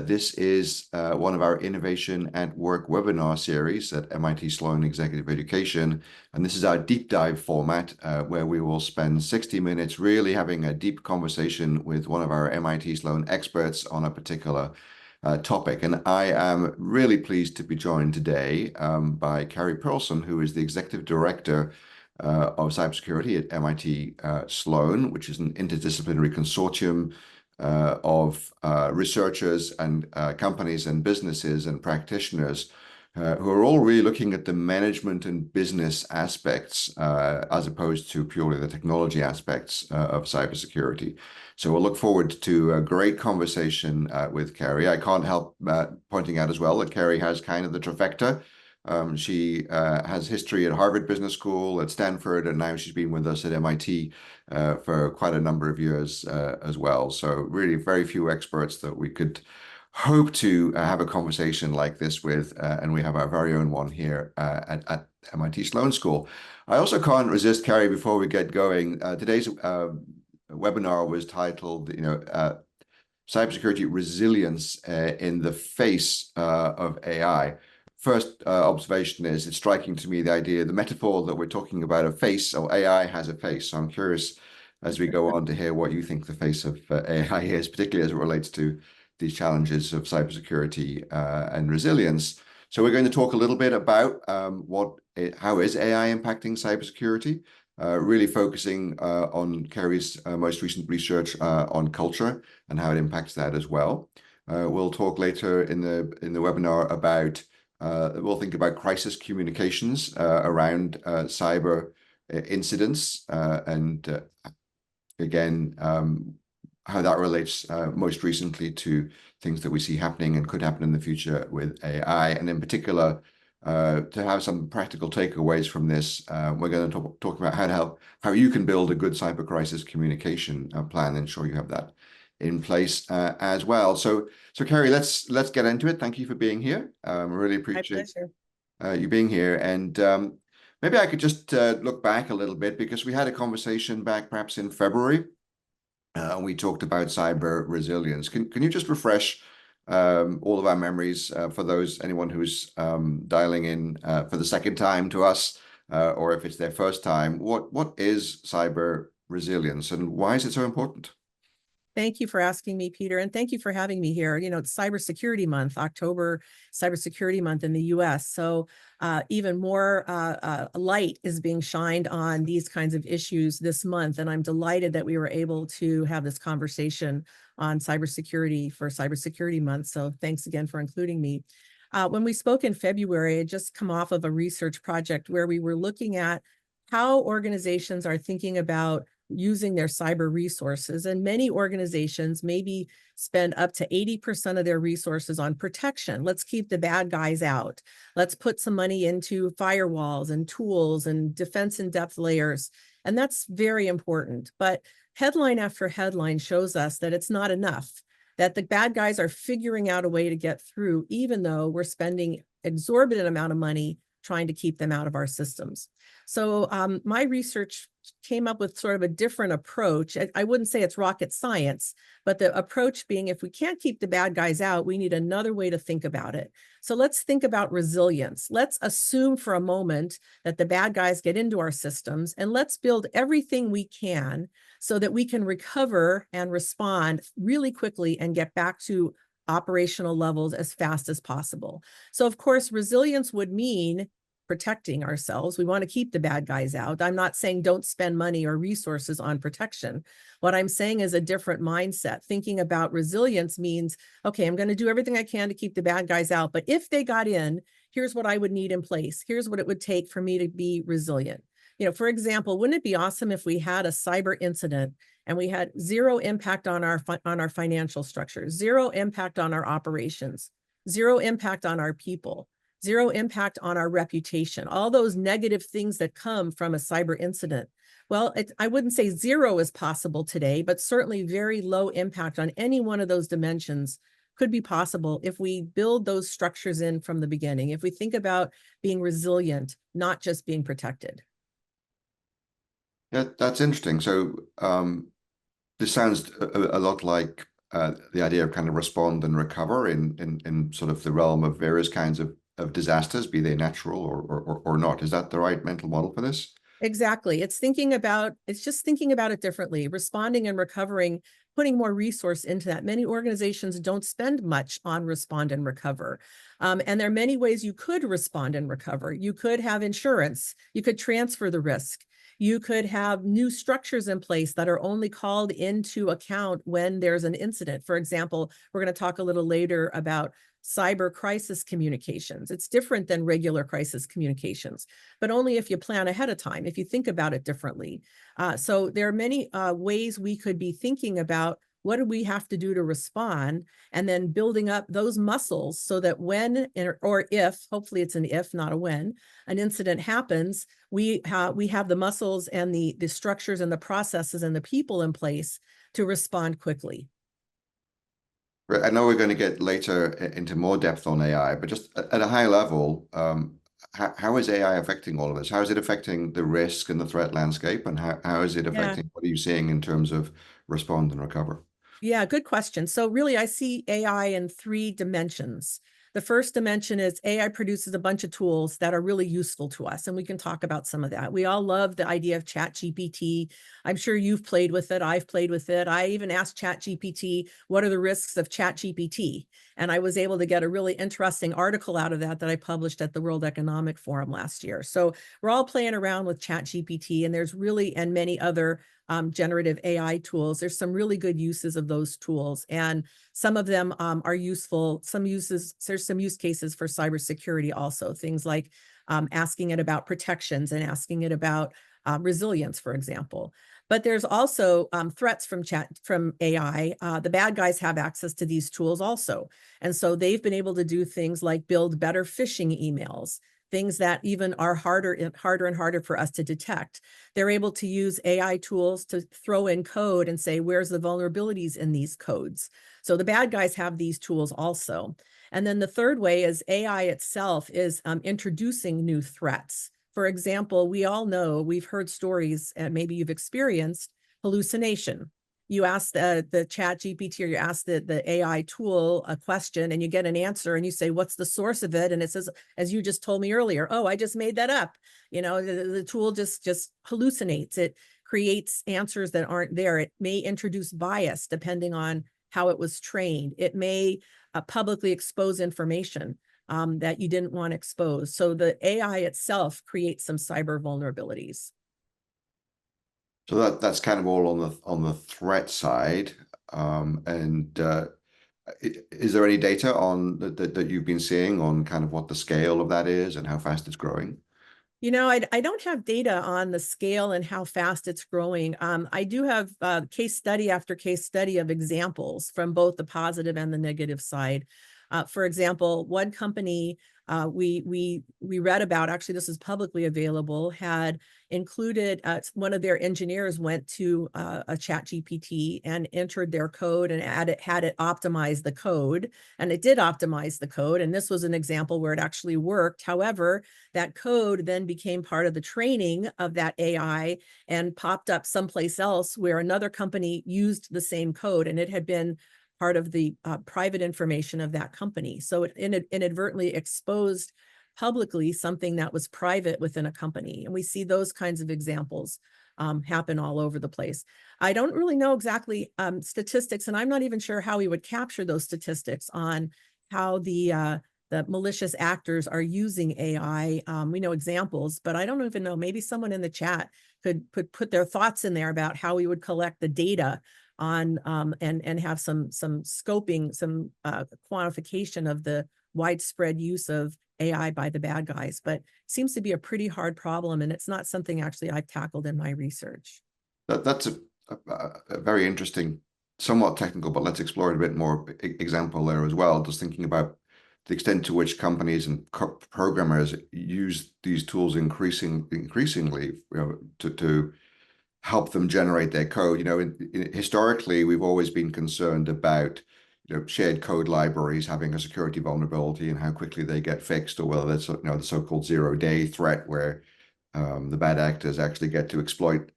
This is one of our Innovation at Work webinar series at MIT Sloan Executive Education. And this is our deep dive format where we will spend 60 minutes really having a deep conversation with one of our MIT Sloan experts on a particular topic. And I am really pleased to be joined today by Keri Pearlson, who is the Executive Director of Cybersecurity at MIT Sloan, which is an interdisciplinary consortium of researchers and companies and businesses and practitioners who are all really looking at the management and business aspects as opposed to purely the technology aspects of cybersecurity. So we'll look forward to a great conversation with Keri. I can't help pointing out as well that Keri has kind of the trifecta. She has history at Harvard Business School, at Stanford, and now she's been with us at MIT for quite a number of years as well. So really very few experts that we could hope to have a conversation like this with, and we have our very own one here at MIT Sloan School. I also can't resist, Keri, before we get going. Today's webinar was titled, Cybersecurity Resilience in the Face of AI. First observation is it's striking to me the idea, the metaphor that we're talking about, a face, or AI has a face. So I'm curious as we go on to hear what you think the face of AI is, particularly as it relates to these challenges of cybersecurity and resilience. So we're going to talk a little bit about how is AI impacting cybersecurity, really focusing on Keri's most recent research on culture and how it impacts that as well. We'll talk later in the webinar about we'll think about crisis communications around cyber incidents and again, how that relates most recently to things that we see happening and could happen in the future with AI. And in particular, to have some practical takeaways from this, we're going to talk about how you can build a good cyber crisis communication plan and ensure you have that in place as well. So Keri, let's get into it. Thank you for being here. Really appreciate you being here. And maybe I could just look back a little bit, because we had a conversation back perhaps in February. We talked about cyber resilience. Can you just refresh all of our memories for anyone who's dialing in for the second time to us, or if it's their first time? What is cyber resilience and why is it so important? Thank you for asking me, Peter, and thank you for having me here. It's Cybersecurity Month, October Cybersecurity Month in the US. So even more light is being shined on these kinds of issues this month. And I'm delighted that we were able to have this conversation on cybersecurity for Cybersecurity Month. So thanks again for including me. When we spoke in February, I had just come off of a research project where we were looking at how organizations are thinking about using their cyber resources. And many organizations maybe spend up to 80% of their resources on protection. Let's keep the bad guys out. Let's put some money into firewalls and tools and defense in-depth layers. And that's very important. But headline after headline shows us that it's not enough, that the bad guys are figuring out a way to get through, even though we're spending exorbitant amount of money trying to keep them out of our systems. So my research came up with sort of a different approach. I wouldn't say it's rocket science, but the approach being, if we can't keep the bad guys out, we need another way to think about it. So let's think about resilience. Let's assume for a moment that the bad guys get into our systems, and let's build everything we can so that we can recover and respond really quickly and get back to operational levels as fast as possible. So of course, resilience would mean protecting ourselves. We want to keep the bad guys out. I'm not saying don't spend money or resources on protection. What I'm saying is a different mindset. Thinking about resilience means, okay, I'm going to do everything I can to keep the bad guys out. But if they got in, here's what I would need in place. Here's what it would take for me to be resilient. For example, wouldn't it be awesome if we had a cyber incident and we had zero impact on our financial structure, zero impact on our operations, zero impact on our people, zero impact on our reputation, all those negative things that come from a cyber incident? Well, I wouldn't say zero is possible today, but certainly very low impact on any one of those dimensions could be possible if we build those structures in from the beginning, if we think about being resilient, not just being protected. Yeah, that's interesting. So this sounds a lot like the idea of kind of respond and recover in sort of the realm of various kinds of disasters, be they natural or not. Is that the right mental model for this? Exactly. It's just thinking about it differently, responding and recovering, putting more resource into that. Many organizations don't spend much on respond and recover. And there are many ways you could respond and recover. You could have insurance. You could transfer the risk. You could have new structures in place that are only called into account when there's an incident. For example, we're going to talk a little later about cyber crisis communications. It's different than regular crisis communications, but only if you plan ahead of time, if you think about it differently. So there are many ways we could be thinking about what do we have to do to respond, and then building up those muscles so that when or if, hopefully it's an if, not a when, an incident happens, we have the muscles and the structures and the processes and the people in place to respond quickly. Right, I know we're going to get later into more depth on AI, but just at a high level, how is AI affecting all of this? How is it affecting the risk and the threat landscape? And how is it Yeah. affecting, what are you seeing in terms of respond and recover? Yeah, good question. So really, I see AI in three dimensions. The first dimension is AI produces a bunch of tools that are really useful to us, and we can talk about some of that. We all love the idea of ChatGPT. I'm sure you've played with it. I've played with it. I even asked ChatGPT, what are the risks of ChatGPT? And I was able to get a really interesting article out of that I published at the World Economic Forum last year. So we're all playing around with ChatGPT, and there's really, and many other generative AI tools. There's some really good uses of those tools, and some of them are useful. There's some use cases for cybersecurity also, things like asking it about protections and asking it about resilience, for example. But there's also threats from AI. The bad guys have access to these tools also. And so they've been able to do things like build better phishing emails, things that even are harder and harder for us to detect. They're able to use AI tools to throw in code and say, where's the vulnerabilities in these codes? So the bad guys have these tools also. And then the third way is AI itself is introducing new threats. For example, we all know, we've heard stories, and maybe you've experienced hallucination. You ask the chat GPT, or you ask the AI tool a question and you get an answer and you say, what's the source of it? And it says, as you just told me earlier, oh, I just made that up. You know, the tool just hallucinates. It creates answers that aren't there. It may introduce bias depending on how it was trained. It may publicly expose information that you didn't want exposed. So the AI itself creates some cyber vulnerabilities. So that's kind of all on the threat side. And is there any data on that you've been seeing on kind of what the scale of that is and how fast it's growing? You know, I don't have data on the scale and how fast it's growing. I do have case study after case study of examples from both the positive and the negative side. For example, one company we read about, actually this is publicly available, had included one of their engineers went to a chat GPT and entered their code and had it optimize the code, and it did optimize the code. And this was an example where it actually worked. However, that code then became part of the training of that AI and popped up someplace else where another company used the same code, and it had been part of the private information of that company. So it inadvertently exposed publicly something that was private within a company. And we see those kinds of examples happen all over the place. I don't really know exactly statistics, and I'm not even sure how we would capture those statistics on how the malicious actors are using AI. We know examples, but I don't even know, maybe someone in the chat could put their thoughts in there about how we would collect the data on and have some scoping, some quantification of the widespread use of AI by the bad guys. But it seems to be a pretty hard problem, and it's not something actually I've tackled in my research. That's a very interesting, somewhat technical, but let's explore it a bit more example there as well. Just thinking about the extent to which companies and programmers use these tools increasingly, to help them generate their code. Historically, we've always been concerned about shared code libraries having a security vulnerability and how quickly they get fixed, or whether that's the so-called zero-day threat, where the bad actors actually get to exploit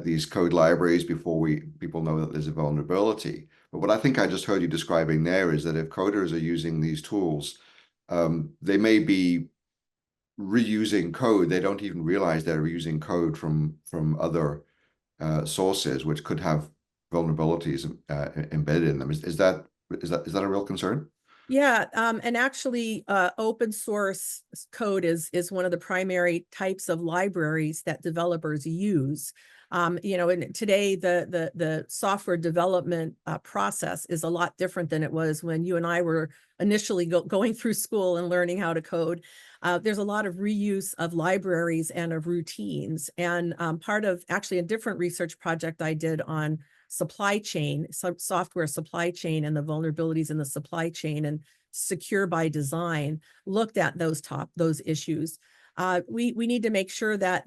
these code libraries before people know that there's a vulnerability. But what I think I just heard you describing there is that if coders are using these tools, they may be reusing code. They don't even realize they're reusing code from other sources, which could have vulnerabilities embedded in them. Is that a real concern? Yeah, and actually, open source code is one of the primary types of libraries that developers use. And today the software development process is a lot different than it was when you and I were initially going through school and learning how to code. There's a lot of reuse of libraries and of routines. And part of actually a different research project I did on supply chain, software supply chain, and the vulnerabilities in the supply chain and secure by design, looked at those issues. We need to make sure that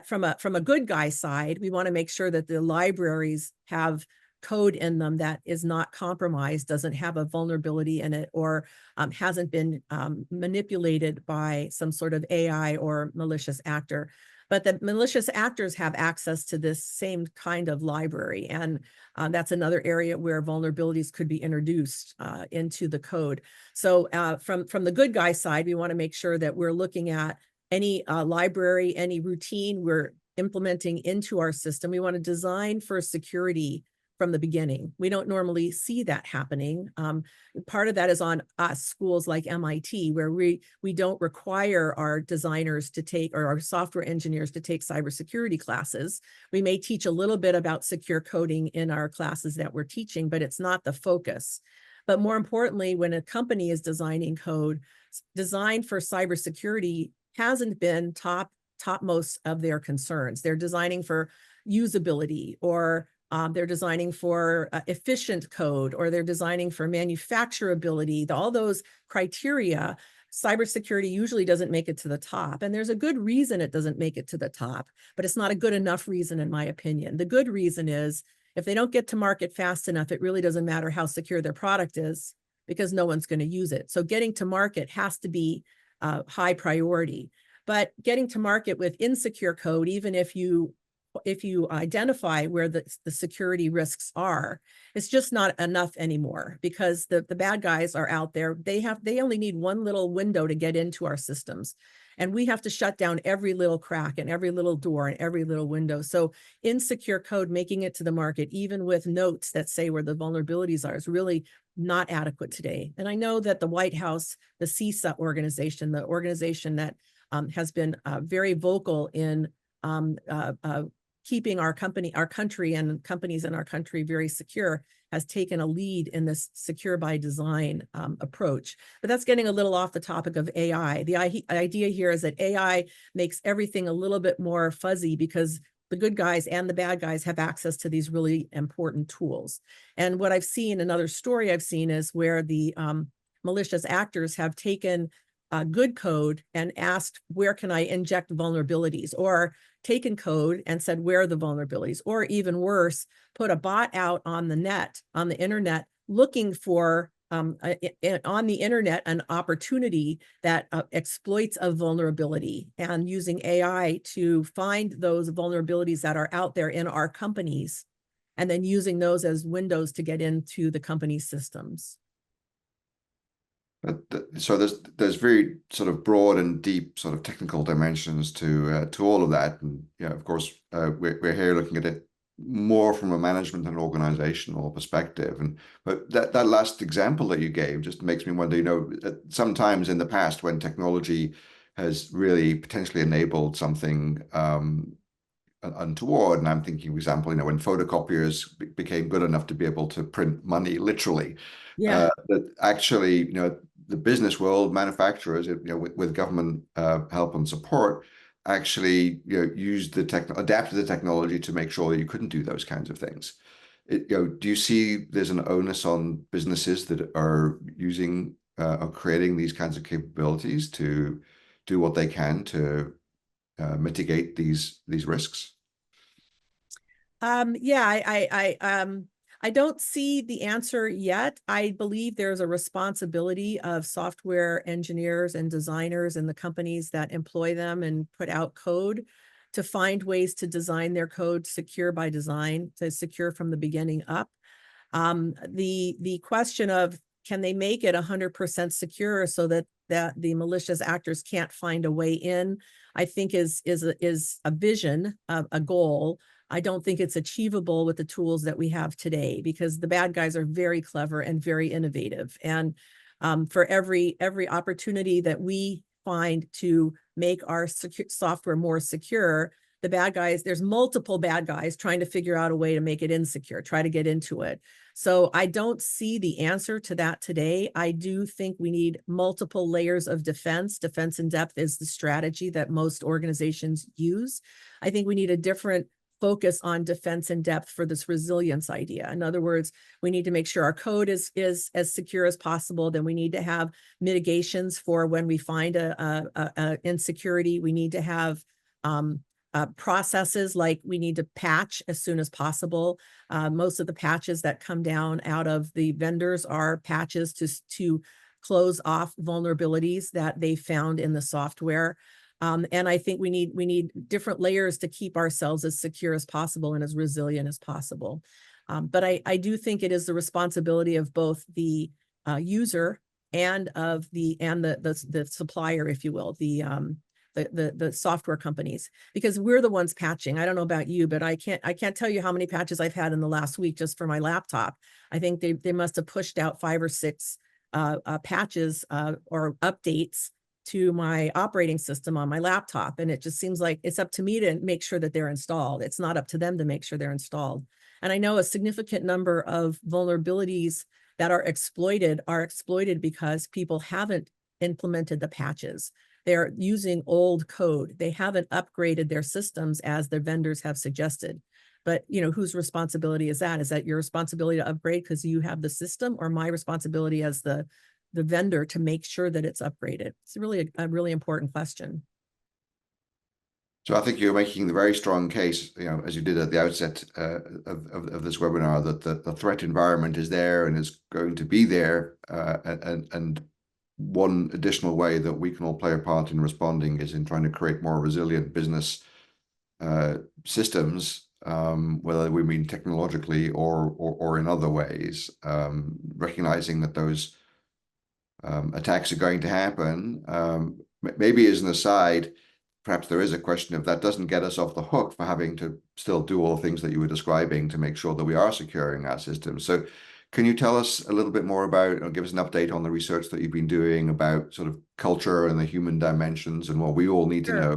from a good guy side, we want to make sure that the libraries have code in them that is not compromised, doesn't have a vulnerability in it, or hasn't been manipulated by some sort of AI or malicious actor. But the malicious actors have access to this same kind of library. And that's another area where vulnerabilities could be introduced into the code. So from the good guy side, we want to make sure that we're looking at any library, any routine we're implementing into our system. We want to design for security from the beginning. We don't normally see that happening. Part of that is on us, schools like MIT, where we don't require our designers to take, or our software engineers to take, cybersecurity classes. We may teach a little bit about secure coding in our classes that we're teaching, but it's not the focus. But more importantly, when a company is designing code, design for cybersecurity hasn't been topmost of their concerns. They're designing for usability, or they're designing for efficient code, or they're designing for manufacturability. All those criteria, cybersecurity usually doesn't make it to the top. And there's a good reason it doesn't make it to the top, but it's not a good enough reason, in my opinion. The good reason is if they don't get to market fast enough, it really doesn't matter how secure their product is, because no one's going to use it. So getting to market has to be high priority. But getting to market with insecure code, even if you identify where the security risks are, it's just not enough anymore, because the bad guys are out there. They only need one little window to get into our systems. And we have to shut down every little crack and every little door and every little window. So insecure code, making it to the market, even with notes that say where the vulnerabilities are, is really not adequate today. And I know that the White House, the CISA organization, the organization that has been very vocal in keeping our country and companies in our country very secure, has taken a lead in this secure by design approach. But that's getting a little off the topic of AI. The idea here is that AI makes everything a little bit more fuzzy, because the good guys and the bad guys have access to these really important tools. And what I've seen, another story I've seen, is where the malicious actors have taken good code and asked, where can I inject vulnerabilities? Or taken code and said, where are the vulnerabilities? Or even worse, put a bot out on the internet, looking for on the internet an opportunity that exploits a vulnerability, and using AI to find those vulnerabilities that are out there in our companies, and then using those as windows to get into the company's systems. So there's very sort of broad and deep sort of technical dimensions to all of that, and of course, we're here looking at it more from a management and organizational perspective. But that last example that you gave just makes me wonder. Sometimes in the past, when technology has really potentially enabled something untoward, and I'm thinking, for example, when photocopiers became good enough to be able to print money, literally, Yeah. that actually, the business world, manufacturers, with government help and support, actually, adapted the technology to make sure that you couldn't do those kinds of things. Do you see there's an onus on businesses that are using or creating these kinds of capabilities to do what they can to mitigate these risks? I don't see the answer yet. I believe there's a responsibility of software engineers and designers and the companies that employ them and put out code to find ways to design their code secure by design, to secure from the beginning up. The question of, can they make it 100% secure so that the malicious actors can't find a way in, I think is a vision, a goal. I don't think it's achievable with the tools that we have today, because the bad guys are very clever and very innovative. And for every opportunity that we find to make our software more secure, the bad guys, there's multiple bad guys trying to figure out a way to make it insecure, try to get into it. So I don't see the answer to that today. I do think we need multiple layers of defense. Defense in depth is the strategy that most organizations use. I think we need a different focus on defense in depth for this resilience idea. In other words, we need to make sure our code is as secure as possible. Then we need to have mitigations for when we find a insecurity. We need to have processes, like we need to patch as soon as possible. Most of the patches that come down out of the vendors are patches to close off vulnerabilities that they found in the software. And I think we need different layers to keep ourselves as secure as possible and as resilient as possible. But I do think it is the responsibility of both the user and of the supplier, if you will, the software companies, because we're the ones patching. I don't know about you, but I can't tell you how many patches I've had in the last week just for my laptop. I think they must have pushed out 5 or 6 patches or updates to my operating system on my laptop. And it just seems like it's up to me to make sure that they're installed. It's not up to them to make sure they're installed. And I know a significant number of vulnerabilities that are exploited because people haven't implemented the patches. They're using old code. They haven't upgraded their systems as the vendors have suggested. But, you know, whose responsibility is that? Is that your responsibility to upgrade because you have the system, or my responsibility as the vendor to make sure that it's upgraded? It's really a really important question. So I think you're making the very strong case, you know, as you did at the outset of this webinar, that the threat environment is there and is going to be there. And one additional way that we can all play a part in responding is in trying to create more resilient business systems, whether we mean technologically or in other ways, recognizing that those attacks are going to happen. Maybe as an aside, perhaps there is a question of that doesn't get us off the hook for having to still do all the things that you were describing to make sure that we are securing our systems. So can you tell us a little bit more about, or give us an update on the research that you've been doing about sort of culture and the human dimensions and what we all need to know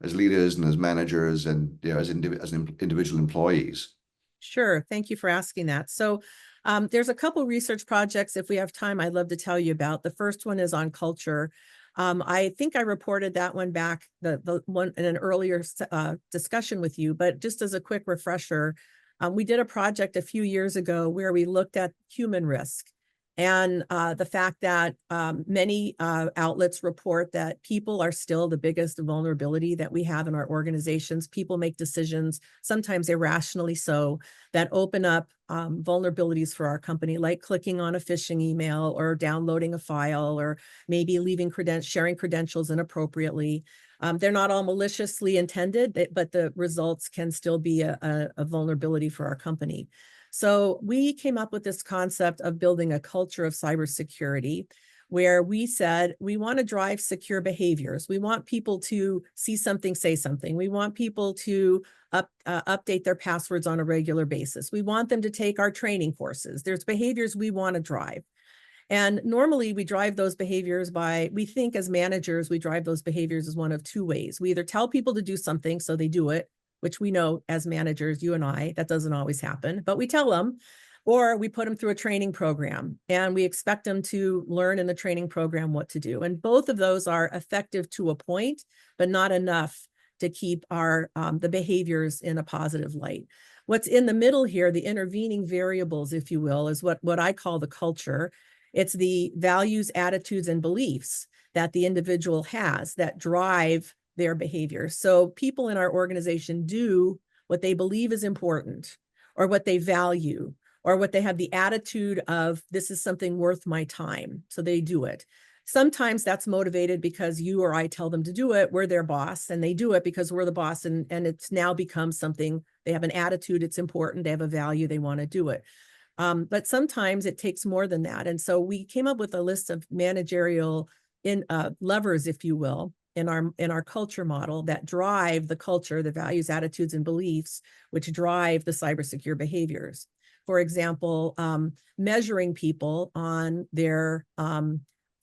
as leaders and as managers and, you know, as individual employees? Sure. Thank you for asking that. So there's a couple research projects, if we have time, I'd love to tell you about. The first one is on culture. I think I reported that one back, the one in an earlier discussion with you, but just as a quick refresher, we did a project a few years ago where we looked at human risk and the fact that many outlets report that people are still the biggest vulnerability that we have in our organizations. People make decisions, sometimes irrationally so, that open up vulnerabilities for our company, like clicking on a phishing email or downloading a file, or maybe sharing credentials inappropriately. They're not all maliciously intended, but the results can still be a vulnerability for our company. So we came up with this concept of building a culture of cybersecurity, where we said we want to drive secure behaviors. We want people to see something, say something. We want people to update their passwords on a regular basis. We want them to take our training courses. There's behaviors we want to drive. And normally we drive those behaviors we think as managers, we drive those behaviors as one of 2 ways. We either tell people to do something so they do it, which we know as managers, you and I, that doesn't always happen, but we tell them, or we put them through a training program and we expect them to learn in the training program what to do. And both of those are effective to a point, but not enough to keep the behaviors in a positive light. What's in the middle here, the intervening variables, if you will, is what I call the culture. It's the values, attitudes, and beliefs that the individual has that drive their behavior. So people in our organization do what they believe is important, or what they value, or what they have the attitude of, this is something worth my time. So they do it. Sometimes that's motivated because you or I tell them to do it. We're their boss, and they do it because we're the boss, and it's now become something. They have an attitude, it's important, they have a value, they want to do it. But sometimes it takes more than that. And so we came up with a list of managerial levers, if you will, in our culture model that drive the culture, the values, attitudes, and beliefs, which drive the cybersecure behaviors. For example, measuring people on their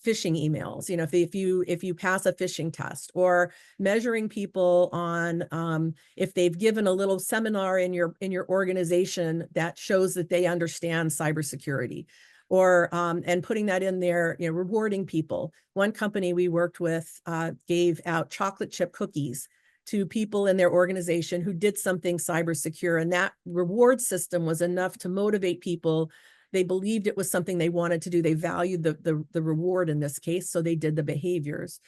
phishing emails, if you pass a phishing test, or measuring people on if they've given a little seminar in your organization that shows that they understand cybersecurity, or and putting that in there, rewarding people. One company we worked with gave out chocolate chip cookies to people in their organization who did something cyber secure, and that reward system was enough to motivate people. They believed it was something they wanted to do. They valued the reward in this case, so they did the behaviors.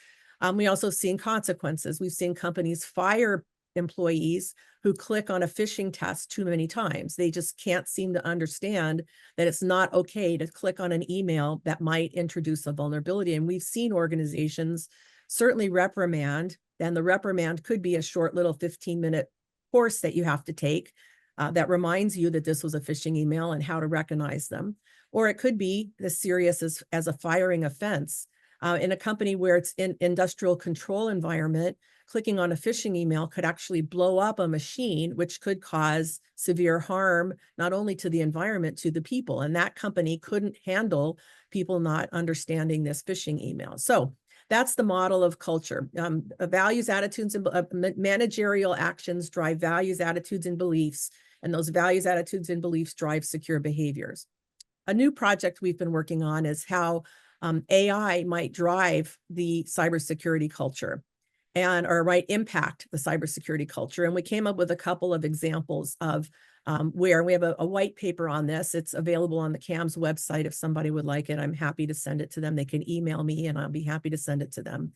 We also seen consequences. We've seen companies fire employees who click on a phishing test too many times. They just can't seem to understand that it's not okay to click on an email that might introduce a vulnerability. And we've seen organizations certainly reprimand, and the reprimand could be a short little 15-minute course that you have to take that reminds you that this was a phishing email and how to recognize them. Or it could be as serious as a firing offense. In a company where it's in industrial control environment, clicking on a phishing email could actually blow up a machine, which could cause severe harm, not only to the environment, to the people. And that company couldn't handle people not understanding this phishing email. So that's the model of culture. Values, attitudes, and managerial actions drive values, attitudes, and beliefs. And those values, attitudes, and beliefs drive secure behaviors. A new project we've been working on is how AI might drive the cybersecurity culture or might impact the cybersecurity culture. And we came up with a couple of examples of where we have a white paper on this. It's available on the CAMS website. If somebody would like it, I'm happy to send it to them. They can email me and I'll be happy to send it to them.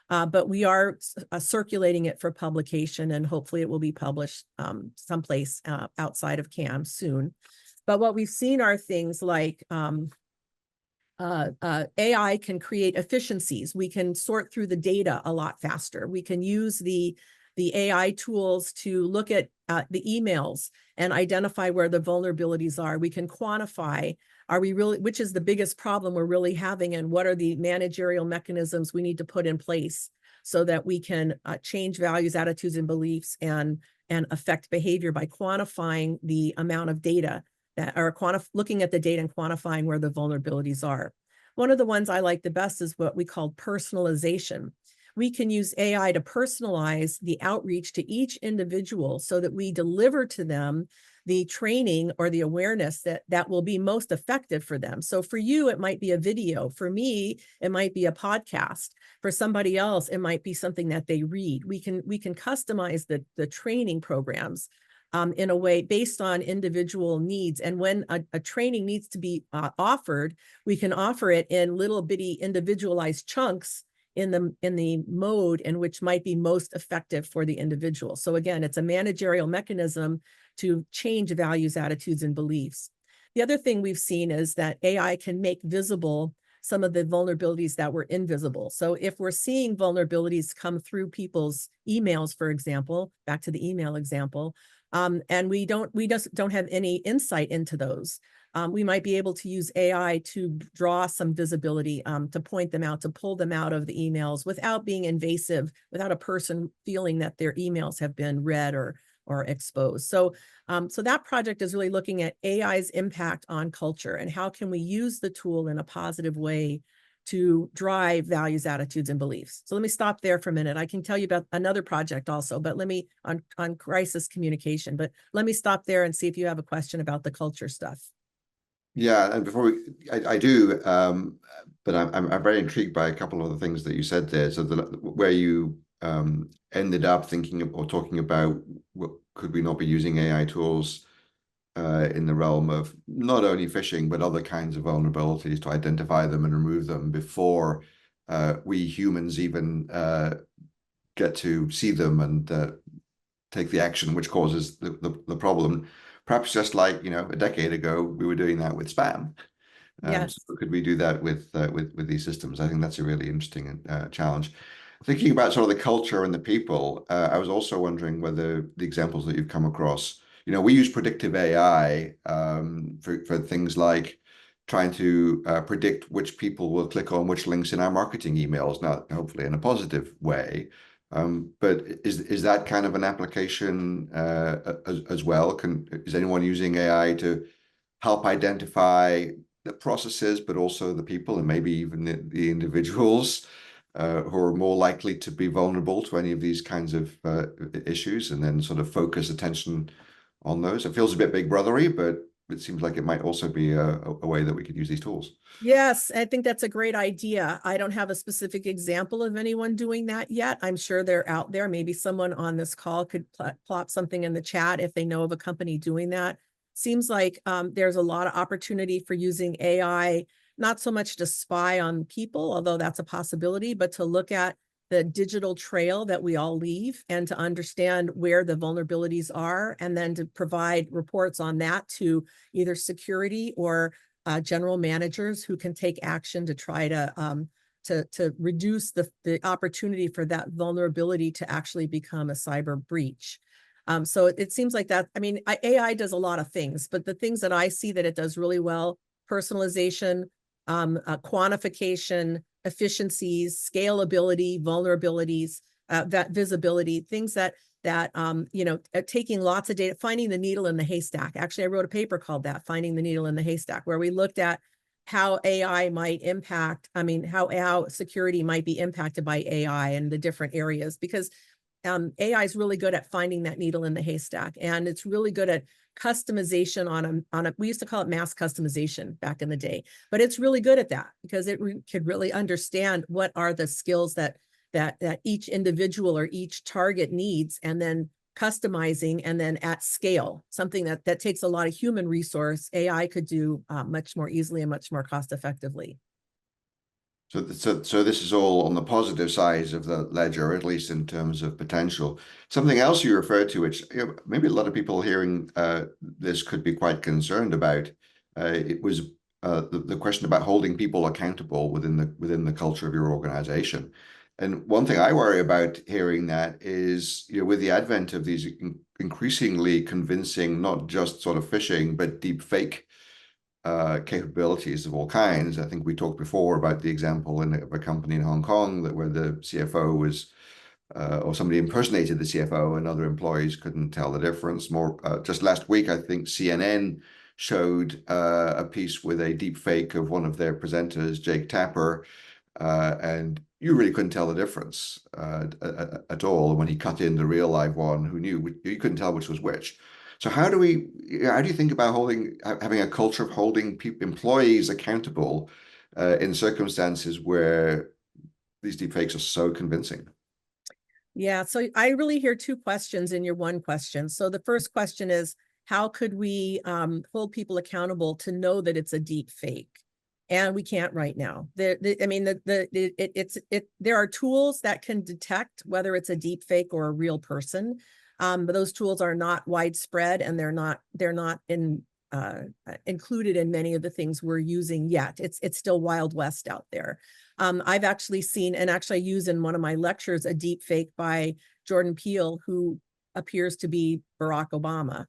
But we are circulating it for publication, and hopefully it will be published someplace outside of CAMS soon. But what we've seen are things like AI can create efficiencies. We can sort through the data a lot faster. We can use the AI tools to look at the emails and identify where the vulnerabilities are. We can quantify, which is the biggest problem we're really having, and what are the managerial mechanisms we need to put in place so that we can change values, attitudes, and beliefs and affect behavior by quantifying the amount of data looking at the data and quantifying where the vulnerabilities are. One of the ones I like the best is what we call personalization. We can use AI to personalize the outreach to each individual so that we deliver to them the training or the awareness that will be most effective for them. So for you, it might be a video. For me, it might be a podcast. For somebody else, it might be something that they read. We can customize the training programs in a way based on individual needs. And when a training needs to be offered, we can offer it in little bitty individualized chunks in the mode in which might be most effective for the individual. So again, it's a managerial mechanism to change values, attitudes, and beliefs. The other thing we've seen is that AI can make visible some of the vulnerabilities that were invisible. So if we're seeing vulnerabilities come through people's emails, for example, back to the email example, and we just don't have any insight into those, we might be able to use AI to draw some visibility, to point them out, to pull them out of the emails without being invasive, without a person feeling that their emails have been read or exposed. So that project is really looking at AI's impact on culture and how can we use the tool in a positive way to drive values, attitudes, and beliefs. So let me stop there for a minute. I can tell you about another project also, but on crisis communication, but let me stop there and see if you have a question about the culture stuff. Yeah, and before I do, but I'm very intrigued by a couple of the things that you said there. So where you ended up thinking or talking about could we not be using AI tools in the realm of not only phishing but other kinds of vulnerabilities to identify them and remove them before we humans even get to see them and take the action which causes the problem. Perhaps just like, a decade ago, we were doing that with spam. Yes. So could we do that with these systems? I think that's a really interesting challenge. Thinking about sort of the culture and the people, I was also wondering whether the examples that you've come across we use predictive AI for things like trying to predict which people will click on which links in our marketing emails, now hopefully in a positive way. But is that kind of an application as well? Is anyone using AI to help identify the processes, but also the people and maybe even the individuals who are more likely to be vulnerable to any of these kinds of issues, and then sort of focus attention on those? It feels a bit big brothery, but it seems like it might also be a way that we could use these tools. Yes, I think that's a great idea. I don't have a specific example of anyone doing that yet. I'm sure they're out there. Maybe someone on this call could plop something in the chat if they know of a company doing that. Seems like there's a lot of opportunity for using AI, not so much to spy on people, although that's a possibility, but to look at the digital trail that we all leave and to understand where the vulnerabilities are, and then to provide reports on that to either security or general managers who can take action to try to reduce the opportunity for that vulnerability to actually become a cyber breach. So it seems like that. I mean, AI does a lot of things, but the things that I see that it does really well: personalization, quantification, efficiencies, scalability, vulnerabilities, that visibility, things that taking lots of data, finding the needle in the haystack. Actually, I wrote a paper called that, Finding the Needle in the Haystack, where we looked at how AI might impact, how security might be impacted by AI and the different areas, because AI is really good at finding that needle in the haystack, and it's really good at customization on a we used to call it mass customization back in the day, but it's really good at that because it could really understand what are the skills that each individual or each target needs, and then customizing, and then at scale, something that takes a lot of human resource, AI could do much more easily and much more cost effectively. So this is all on the positive side of the ledger, at least in terms of potential. Something else you referred to, which maybe a lot of people hearing this could be quite concerned about, it was the question about holding people accountable within the culture of your organization. And one thing I worry about hearing that is, with the advent of these increasingly convincing, not just sort of phishing, but deep fake capabilities of all kinds. I think we talked before about the example of a company in Hong Kong where the CFO was, or somebody impersonated the CFO, and other employees couldn't tell the difference. Just last week, I think CNN showed a piece with a deep fake of one of their presenters, Jake Tapper, and you really couldn't tell the difference at all. When he cut in the real live one, who knew? You couldn't tell which was which. So how do you think about having a culture of holding employees accountable in circumstances where these deepfakes are so convincing? Yeah, so I really hear two questions in your one question. So the first question is, how could we hold people accountable to know that it's a deep fake? And we can't right now. There are tools that can detect whether it's a deep fake or a real person, but those tools are not widespread, and they're not included in many of the things we're using yet. It's still Wild West out there. I've actually seen, and actually I use in one of my lectures, a deep fake by Jordan Peele, who appears to be Barack Obama.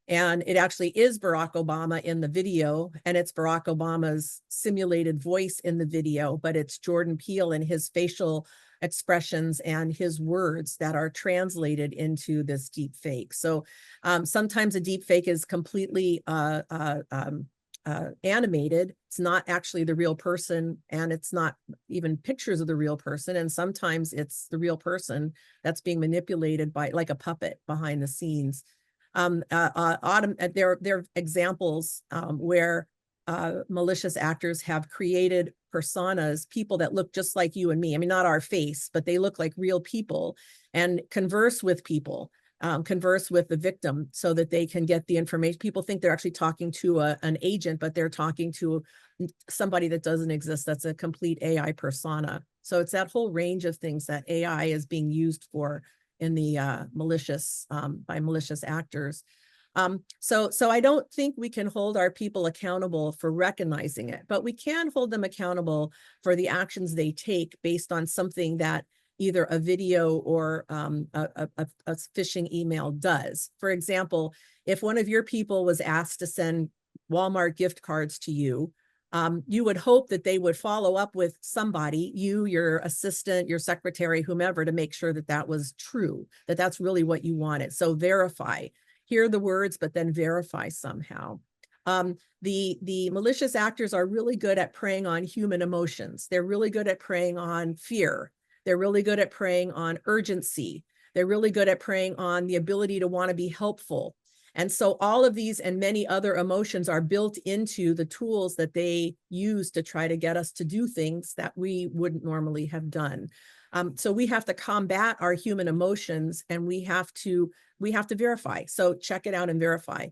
And it actually is Barack Obama in the video, and it's Barack Obama's simulated voice in the video, but it's Jordan Peele and his facial expressions and his words that are translated into this deep fake. So sometimes a deep fake is completely animated. It's not actually the real person, and it's not even pictures of the real person. And sometimes it's the real person that's being manipulated by, like, a puppet behind the scenes. There are examples where malicious actors have created personas, people that look just like you and me. I mean, not our face, but they look like real people, and converse with people, converse with the victim so that they can get the information. People think they're actually talking to an agent, but they're talking to somebody that doesn't exist. That's a complete AI persona. So it's that whole range of things that AI is being used for in the malicious, by malicious actors. So I don't think we can hold our people accountable for recognizing it, but we can hold them accountable for the actions they take based on something that either a video or a phishing email does. For example, if one of your people was asked to send Walmart gift cards to you, you would hope that they would follow up with somebody, you, your assistant, your secretary, whomever, to make sure that that was true, that that's really what you wanted. So verify, hear the words, but then verify somehow. The malicious actors are really good at preying on human emotions. They're really good at preying on fear. They're really good at preying on urgency. They're really good at preying on the ability to want to be helpful. And so all of these and many other emotions are built into the tools that they use to try to get us to do things that we wouldn't normally have done. So we have to combat our human emotions, and we have to verify. So check it out and verify.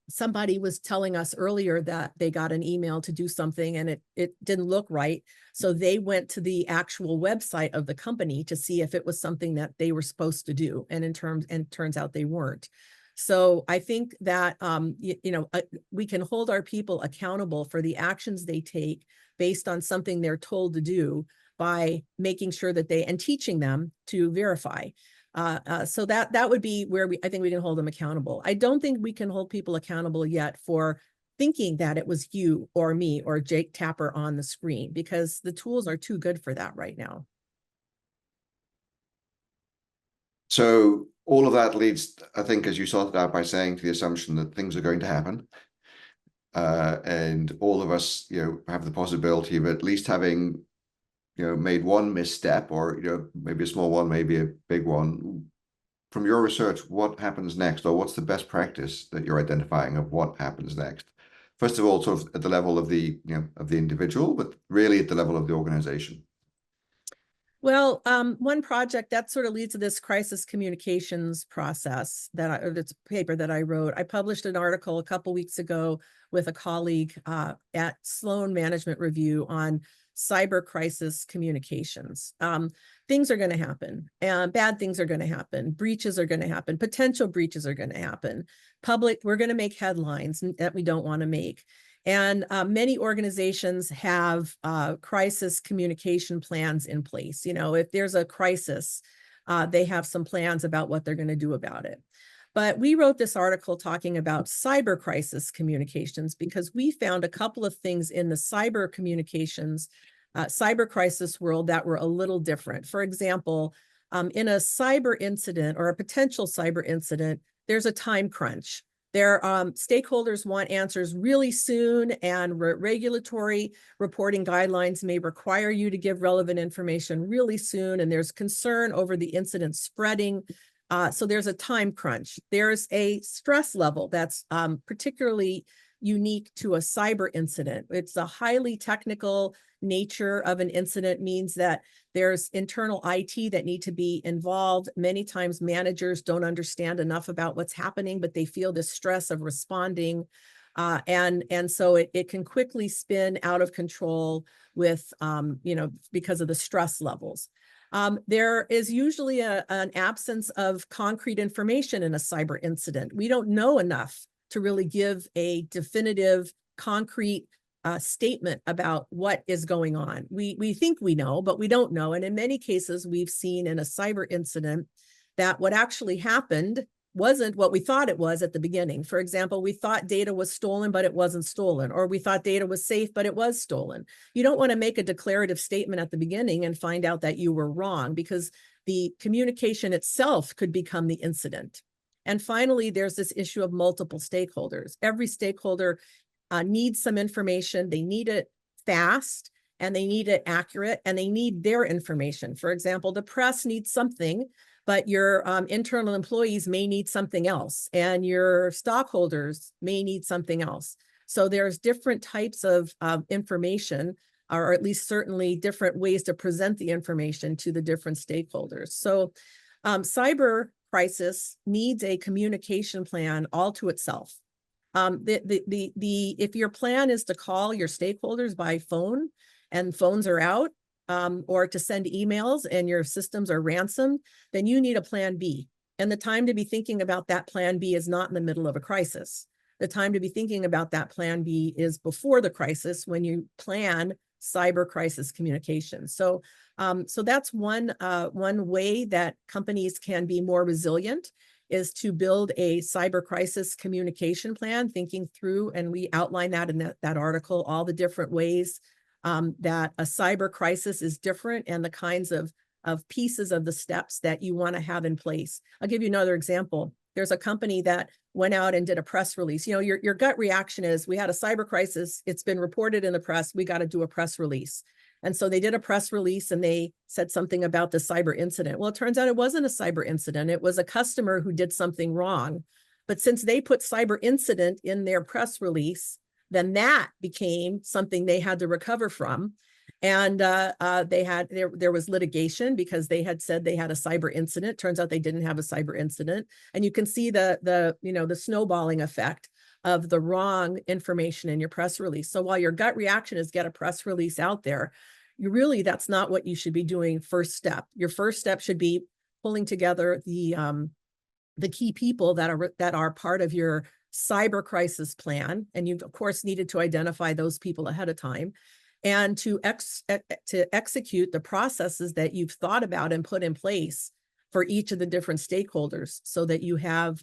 Somebody was telling us earlier that they got an email to do something and it didn't look right. So they went to the actual website of the company to see if it was something that they were supposed to do. And turns out they weren't. So I think that, we can hold our people accountable for the actions they take based on something they're told to do by making sure that and teaching them to verify. So that would be where I think we can hold them accountable. I don't think we can hold people accountable yet for thinking that it was you or me or Jake Tapper on the screen, because the tools are too good for that right now. So all of that leads, I think, as you started out by saying, to the assumption that things are going to happen. And all of us, have the possibility of at least having, made one misstep, or, maybe a small one, maybe a big one. From your research, what happens next, or what's the best practice that you're identifying of what happens next? First of all, sort of at the level of the, of the individual, but really at the level of the organization. Well, one project that sort of leads to this crisis communications process it's a paper that I wrote. I published an article a couple weeks ago with a colleague at Sloan Management Review on cyber crisis communications. Things are going to happen, and bad things are going to happen. Breaches are going to happen. Potential breaches are going to happen. We're going to make headlines that we don't want to make. And many organizations have crisis communication plans in place. If there's a crisis, they have some plans about what they're going to do about it. But we wrote this article talking about cyber crisis communications because we found a couple of things in the cyber communications, cyber crisis world that were a little different. For example, in a cyber incident or a potential cyber incident, there's a time crunch. Their stakeholders want answers really soon, and regulatory reporting guidelines may require you to give relevant information really soon, and there's concern over the incident spreading. So there's a time crunch. There's a stress level that's particularly unique to a cyber incident. It's a highly technical nature of an incident, means that there's internal IT that need to be involved. Many times managers don't understand enough about what's happening, but they feel the stress of responding. And so it can quickly spin out of control with, because of the stress levels. There is usually an absence of concrete information in a cyber incident. We don't know enough to really give a definitive, concrete statement about what is going on. We think we know, but we don't know. And in many cases, we've seen in a cyber incident that what actually happened wasn't what we thought it was at the beginning. For example, we thought data was stolen, but it wasn't stolen, or we thought data was safe, but it was stolen. You don't want to make a declarative statement at the beginning and find out that you were wrong, because the communication itself could become the incident. And finally, there's this issue of multiple stakeholders. Every stakeholder needs some information. They need it fast, and they need it accurate, and they need their information. For example, the press needs something, but your internal employees may need something else, and your stockholders may need something else. So there's different types of information, or at least certainly different ways to present the information to the different stakeholders. So cyber crisis needs a communication plan all to itself. If your plan is to call your stakeholders by phone and phones are out, or to send emails and your systems are ransomed, then you need a plan B. And the time to be thinking about that plan B is not in the middle of a crisis. The time to be thinking about that plan B is before the crisis, when you plan cyber crisis communication. So, so that's one way that companies can be more resilient, is to build a cyber crisis communication plan, thinking through, and we outline that in that article, all the different ways that a cyber crisis is different and the kinds of pieces of the steps that you want to have in place. I'll give you another example. There's a company that went out and did a press release. You know, your gut reaction is, we had a cyber crisis, it's been reported in the press, we got to do a press release. And so they did a press release and they said something about the cyber incident. Well, it turns out it wasn't a cyber incident. It was a customer who did something wrong. But since they put cyber incident in their press release, then that became something they had to recover from. And there was litigation because they had said they had a cyber incident. Turns out they didn't have a cyber incident. And you can see the snowballing effect of the wrong information in your press release. So while your gut reaction is get a press release out there, that's not what you should be doing first step. Your first step should be pulling together the key people that are part of your cyber crisis plan. And you, of course, needed to identify those people ahead of time, and to execute the processes that you've thought about and put in place for each of the different stakeholders, so that you have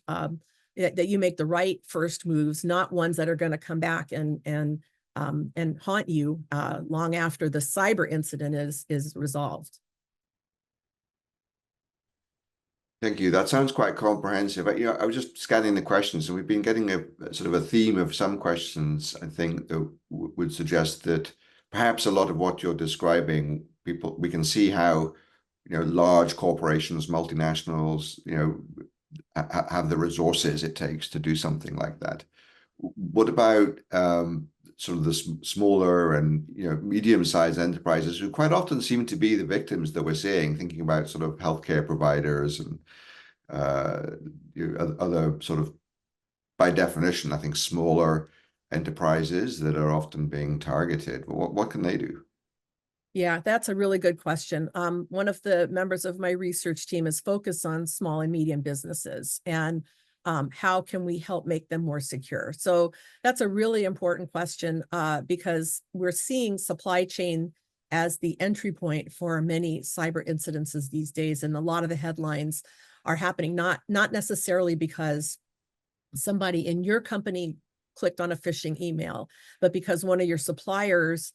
that you make the right first moves, not ones that are going to come back and haunt you long after the cyber incident is resolved. Thank you. That sounds quite comprehensive. I was just scanning the questions, and we've been getting a sort of a theme of some questions, I think, that would suggest that perhaps a lot of what you're describing, we can see how, large corporations, multinationals, have the resources it takes to do something like that. What about sort of the smaller and medium-sized enterprises, who quite often seem to be the victims that we're seeing, thinking about sort of healthcare providers and other sort of, by definition, I think, smaller enterprises that are often being targeted? What can they do? Yeah, that's a really good question. One of the members of my research team is focused on small and medium businesses, and how can we help make them more secure? So that's a really important question because we're seeing supply chain as the entry point for many cyber incidences these days. And a lot of the headlines are happening not necessarily because somebody in your company clicked on a phishing email, but because one of your suppliers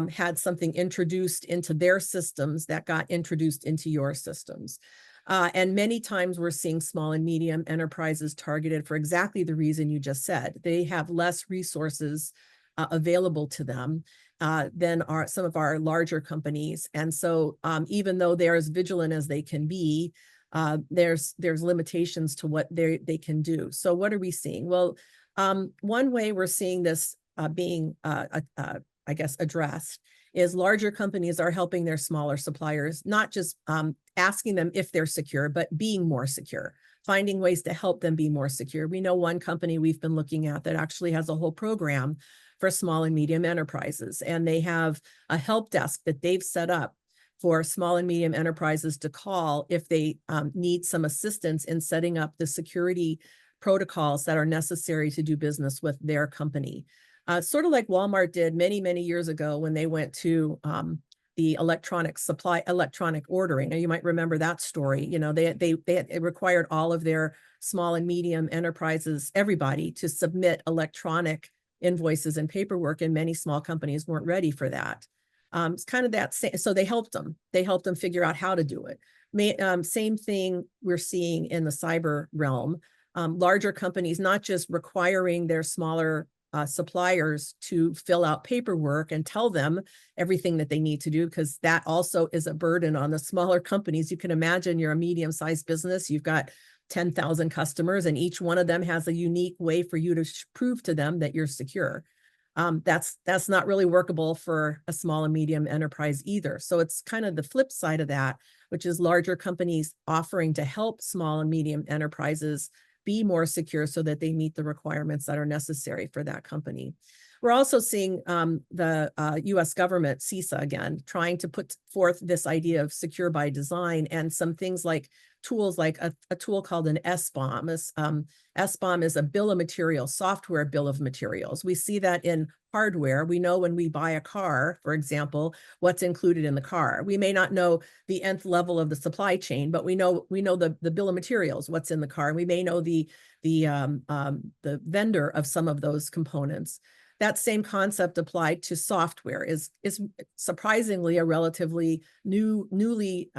had something introduced into their systems that got introduced into your systems. And many times we're seeing small and medium enterprises targeted for exactly the reason you just said. They have less resources available to them than some of our larger companies. And so even though they're as vigilant as they can be, there's limitations to what they can do. So what are we seeing? Well, one way we're seeing this being I guess, addressed is larger companies are helping their smaller suppliers, not just asking them if they're secure, but being more secure, finding ways to help them be more secure. We know one company we've been looking at that actually has a whole program for small and medium enterprises, and they have a help desk that they've set up for small and medium enterprises to call if they need some assistance in setting up the security protocols that are necessary to do business with their company. Sort of like Walmart did many, many years ago when they went to the electronic ordering. Now, you might remember that story. It required all of their small and medium enterprises, everybody, to submit electronic invoices and paperwork, and many small companies weren't ready for that. It's kind of that same. So they helped them. They helped them figure out how to do it. Same thing we're seeing in the cyber realm. Larger companies not just requiring their smaller suppliers to fill out paperwork and tell them everything that they need to do, because that also is a burden on the smaller companies. You can imagine you're a medium-sized business, you've got 10,000 customers, and each one of them has a unique way for you to prove to them that you're secure. That's not really workable for a small and medium enterprise either. So it's kind of the flip side of that, which is larger companies offering to help small and medium enterprises be more secure so that they meet the requirements that are necessary for that company. We're also seeing the US government, CISA again, trying to put forth this idea of secure by design, and some things like tools like a tool called an SBOM. SBOM is a bill of materials, software bill of materials. We see that in hardware. We know when we buy a car, for example, what's included in the car. We may not know the nth level of the supply chain, but we know the bill of materials, what's in the car. We may know the vendor of some of those components. That same concept applied to software is surprisingly a relatively newly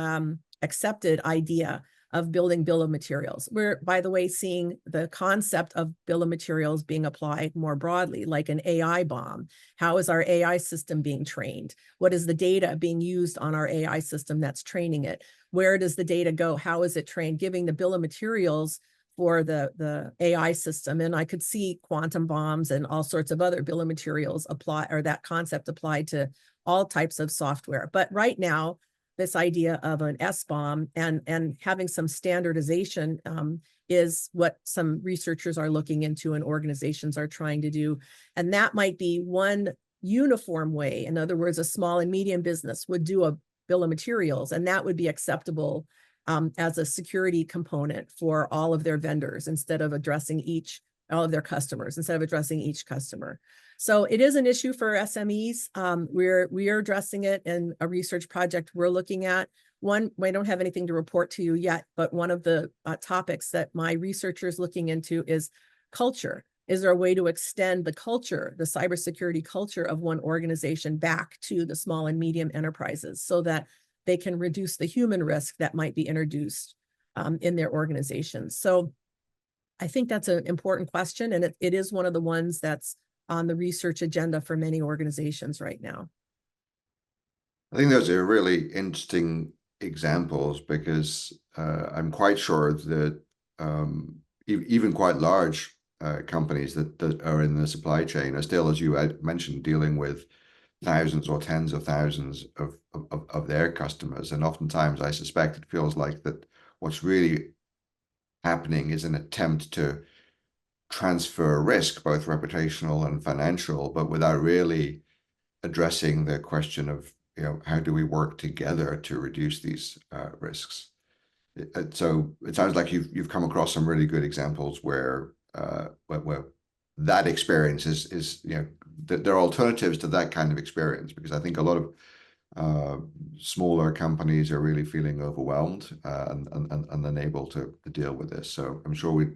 accepted idea of building bill of materials. We're, by the way, seeing the concept of bill of materials being applied more broadly, like an AI bomb. How is our AI system being trained? What is the data being used on our AI system that's training it? Where does the data go? How is it trained? Giving the bill of materials for the AI system. And I could see quantum bombs and all sorts of other bill of materials apply, or that concept applied to all types of software. But right now, this idea of an SBOM and having some standardization is what some researchers are looking into and organizations are trying to do. And that might be one uniform way. In other words, a small and medium business would do a bill of materials, and that would be acceptable as a security component for all of their vendors instead of addressing all of their customers, instead of addressing each customer. So it is an issue for SMEs. We are addressing it in a research project we're looking at. One, I don't have anything to report to you yet, but one of the topics that my researcher is looking into is culture. Is there a way to extend the culture, the cybersecurity culture of one organization back to the small and medium enterprises so that they can reduce the human risk that might be introduced in their organizations? So I think that's an important question, and it is one of the ones that's on the research agenda for many organizations right now. I think those are really interesting examples because I'm quite sure that even quite large companies that are in the supply chain are still, as you had mentioned, dealing with thousands or tens of thousands of their customers. And oftentimes I suspect it feels like that what's really happening is an attempt to transfer risk, both reputational and financial, but without really addressing the question of, how do we work together to reduce these risks? So it sounds like you've come across some really good examples where that experience is there are alternatives to that kind of experience, because I think a lot of smaller companies are really feeling overwhelmed and unable to deal with this. So I'm sure we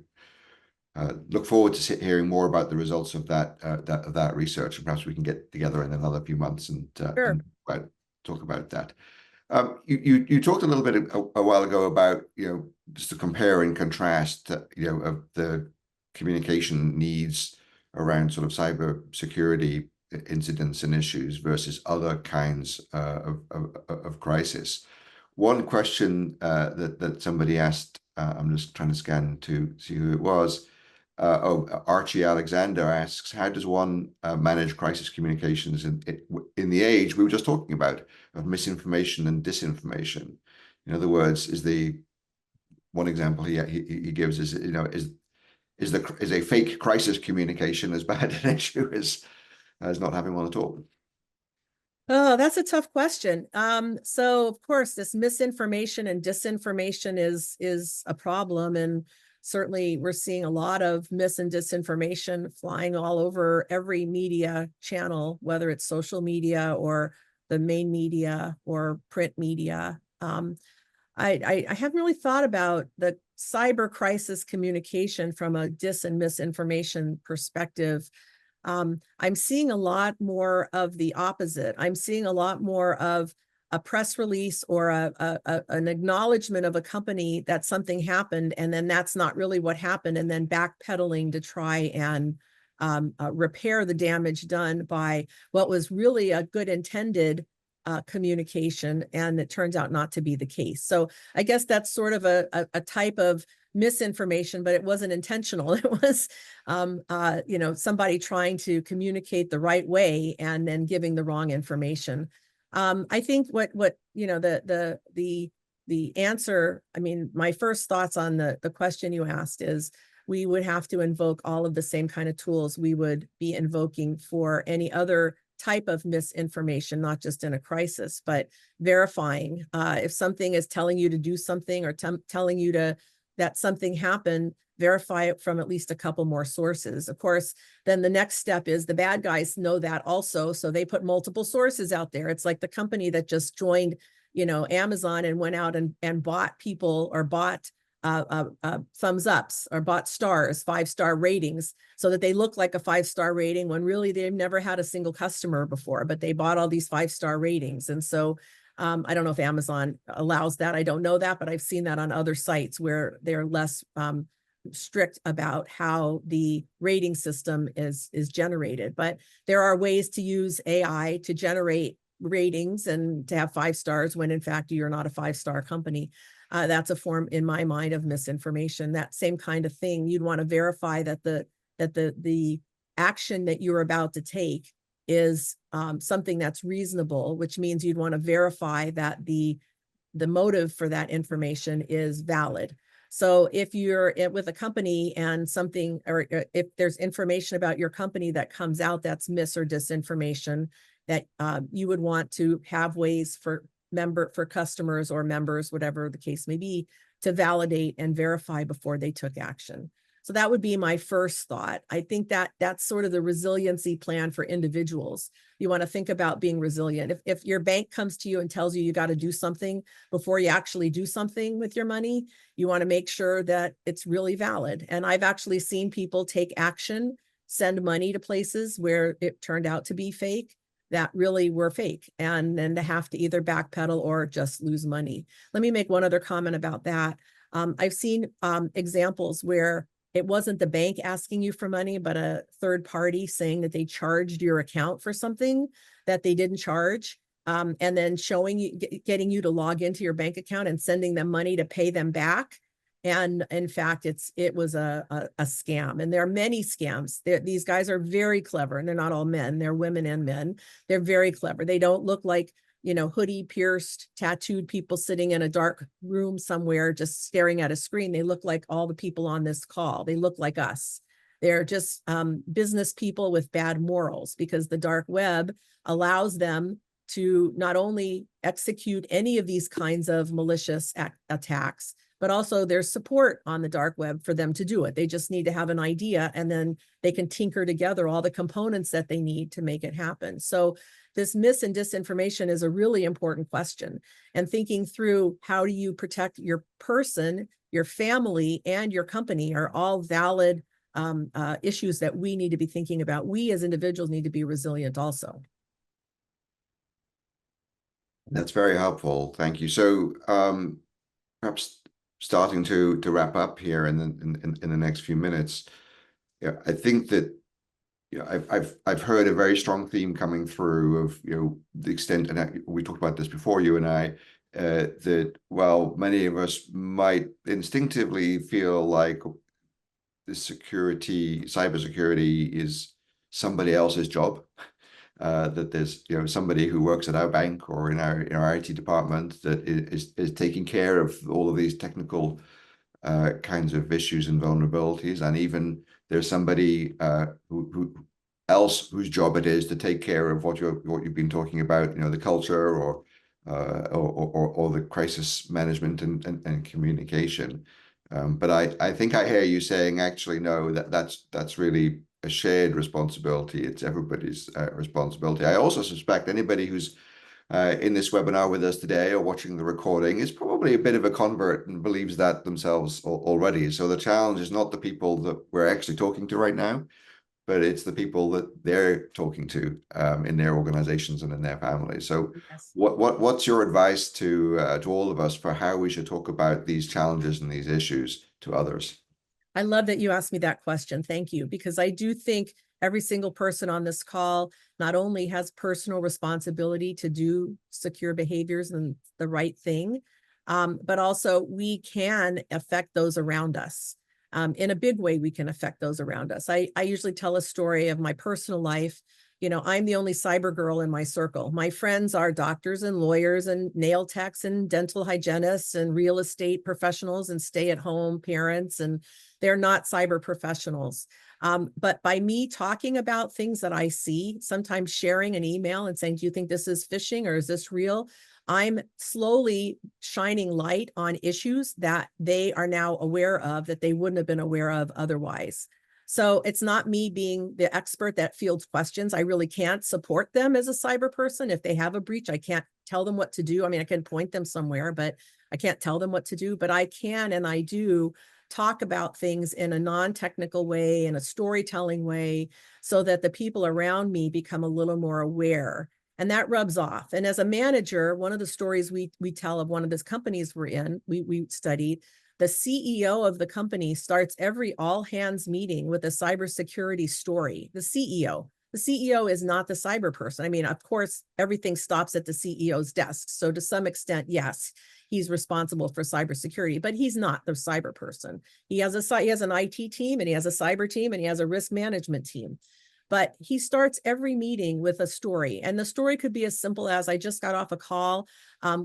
look forward to hearing more about the results of that research, and perhaps we can get together in another few months and talk about that. You talked a little bit a while ago about just to compare and contrast of the communication needs around sort of cybersecurity incidents and issues versus other kinds of crisis. One question that somebody asked, I'm just trying to scan to see who it was. Archie Alexander asks, how does one manage crisis communications in the age we were just talking about of misinformation and disinformation? In other words, is the one example he gives is is a fake crisis communication as bad an issue as not having one at all? Oh, that's a tough question. So of course, this misinformation and disinformation is a problem, and certainly we're seeing a lot of mis and disinformation flying all over every media channel, whether it's social media or the main media or print media. I haven't really thought about the cyber crisis communication from a dis and misinformation perspective. I'm seeing a lot more of the opposite. I'm seeing a lot more of a press release or an acknowledgement of a company that something happened, and then that's not really what happened, and then backpedaling to try and repair the damage done by what was really a good intended communication, and it turns out not to be the case. So I guess that's sort of a type of misinformation, but it wasn't intentional. It was, somebody trying to communicate the right way and then giving the wrong information. I think the answer, I mean, my first thoughts on the question you asked is we would have to invoke all of the same kind of tools we would be invoking for any other type of misinformation, not just in a crisis, but verifying if something is telling you to do something or telling you that something happened, verify it from at least a couple more sources. Of course, then the next step is the bad guys know that also, so they put multiple sources out there. It's like the company that just joined, Amazon and went out and bought people or bought thumbs ups or bought stars, 5-star ratings, so that they look like a 5-star rating when really they've never had a single customer before, but they bought all these 5-star ratings. And so I don't know if Amazon allows that. I don't know that, but I've seen that on other sites where they're less strict about how the rating system is generated. But there are ways to use AI to generate ratings and to have 5 stars when in fact you're not a 5-star company. That's a form, in my mind, of misinformation. That same kind of thing, you'd want to verify that the action that you're about to take is something that's reasonable, which means you'd want to verify that the motive for that information is valid. So if you're with a company and something, or if there's information about your company that comes out that's mis or disinformation, that you would want to have ways for customers or members, whatever the case may be, to validate and verify before they took action. So that would be my first thought. I think that that's sort of the resiliency plan for individuals. You want to think about being resilient. If your bank comes to you and tells you got to do something before you actually do something with your money, you want to make sure that it's really valid. And I've actually seen people take action, send money to places where it turned out to be fake, that really were fake, and then to have to either backpedal or just lose money. Let me make one other comment about that. I've seen examples where it wasn't the bank asking you for money, but a third party saying that they charged your account for something that they didn't charge, and then showing you, getting you to log into your bank account and sending them money to pay them back. And in fact, it was a scam. And there are many scams. These guys are very clever, and they're not all men. They're women and men. They're very clever. They don't look like, hoodie pierced, tattooed people sitting in a dark room somewhere just staring at a screen. They look like all the people on this call. They look like us. They're just business people with bad morals, because the dark web allows them to not only execute any of these kinds of malicious attacks, but also there's support on the dark web for them to do it. They just need to have an idea, and then they can tinker together all the components that they need to make it happen. So this mis and disinformation is a really important question, and thinking through how do you protect your person, your family, and your company are all valid issues that we need to be thinking about. We as individuals need to be resilient also. That's very helpful. Thank you. So perhaps starting to wrap up here in the next few minutes, I think that I've heard a very strong theme coming through of the extent, and we talked about this before, you and I, that while many of us might instinctively feel like the cybersecurity is somebody else's job. That there's somebody who works at our bank or in our IT department that is taking care of all of these technical kinds of issues and vulnerabilities, and even there's somebody who else whose job it is to take care of what you've been talking about, the culture or the crisis management and communication. But I think I hear you saying, actually, no, that's really a shared responsibility. It's everybody's responsibility. I also suspect anybody who's in this webinar with us today or watching the recording is probably a bit of a convert and believes that themselves already. So the challenge is not the people that we're actually talking to right now, but it's the people that they're talking to in their organizations and in their families. So Yes. What's your advice to all of us for how we should talk about these challenges and these issues to others? I love that you asked me that question. Thank you, because I do think every single person on this call not only has personal responsibility to do secure behaviors and the right thing, but also we can affect those around us. In a big way, we can affect those around us. I usually tell a story of my personal life. I'm the only cyber girl in my circle. My friends are doctors and lawyers and nail techs and dental hygienists and real estate professionals and stay-at-home parents, and they're not cyber professionals. But by me talking about things that I see, sometimes sharing an email and saying, do you think this is phishing or is this real? I'm slowly shining light on issues that they are now aware of that they wouldn't have been aware of otherwise. So it's not me being the expert that fields questions. I really can't support them as a cyber person. If they have a breach, I can't tell them what to do. I mean, I can point them somewhere, but I can't tell them what to do. But I can, and I do, talk about things in a non-technical way, in a storytelling way, so that the people around me become a little more aware. And that rubs off. And as a manager, one of the stories we tell of one of these companies we studied, the CEO of the company starts every all hands meeting with a cybersecurity story. The CEO is not the cyber person. I mean, of course, everything stops at the CEO's desk. So to some extent, yes, he's responsible for cybersecurity, but he's not the cyber person. He has an IT team, and he has a cyber team, and he has a risk management team. But he starts every meeting with a story. And the story could be as simple as, I just got off a call